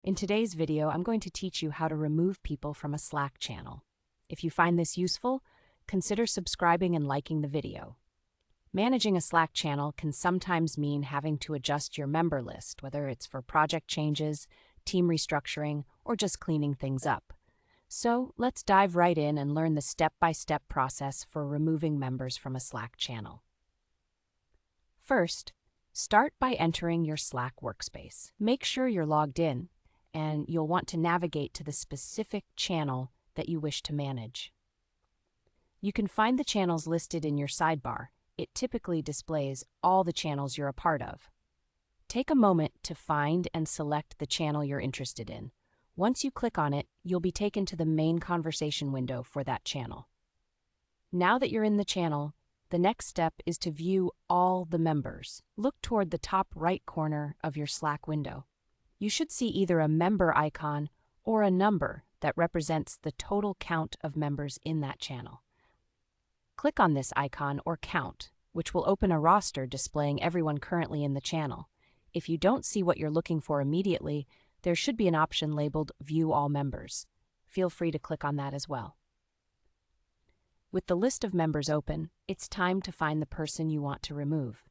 In today's video, I'm going to teach you how to remove people from a Slack channel. If you find this useful, consider subscribing and liking the video. Managing a Slack channel can sometimes mean having to adjust your member list, whether it's for project changes, team restructuring, or just cleaning things up. So let's dive right in and learn the step-by-step process for removing members from a Slack channel. First, start by entering your Slack workspace. Make sure you're logged in, and you'll want to navigate to the specific channel that you wish to manage. You can find the channels listed in your sidebar. It typically displays all the channels you're a part of. Take a moment to find and select the channel you're interested in. Once you click on it, you'll be taken to the main conversation window for that channel. Now that you're in the channel, the next step is to view all the members. Look toward the top right corner of your Slack window. You should see either a member icon or a number that represents the total count of members in that channel. Click on this icon or count, which will open a roster displaying everyone currently in the channel. If you don't see what you're looking for immediately, there should be an option labeled View All Members. Feel free to click on that as well. With the list of members open, it's time to find the person you want to remove.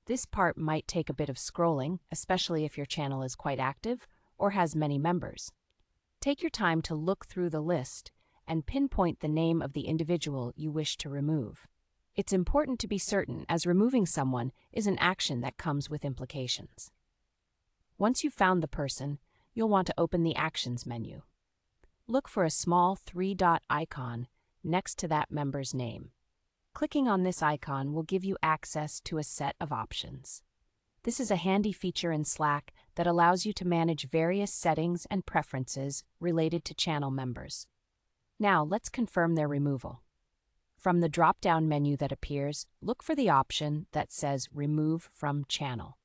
This part might take a bit of scrolling, especially if your channel is quite active or has many members. Take your time to look through the list and pinpoint the name of the individual you wish to remove. It's important to be certain, as removing someone is an action that comes with implications. Once you've found the person, you'll want to open the Actions menu. Look for a small three-dot icon next to that member's name. Clicking on this icon will give you access to a set of options. This is a handy feature in Slack that allows you to manage various settings and preferences related to channel members. Now, let's confirm their removal. From the drop-down menu that appears, look for the option that says Remove from Channel.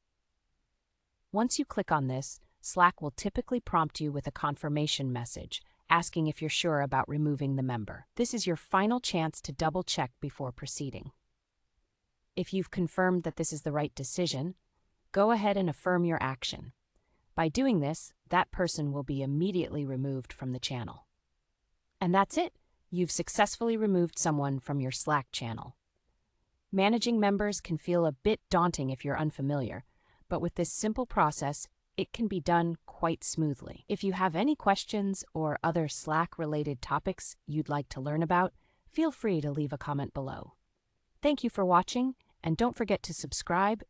Once you click on this, Slack will typically prompt you with a confirmation message, asking if you're sure about removing the member. This is your final chance to double-check before proceeding. If you've confirmed that this is the right decision, go ahead and affirm your action. By doing this, that person will be immediately removed from the channel. And that's it. You've successfully removed someone from your Slack channel. Managing members can feel a bit daunting if you're unfamiliar, but with this simple process, it can be done quite smoothly. If you have any questions or other Slack-related topics you'd like to learn about, feel free to leave a comment below. Thank you for watching, and don't forget to subscribe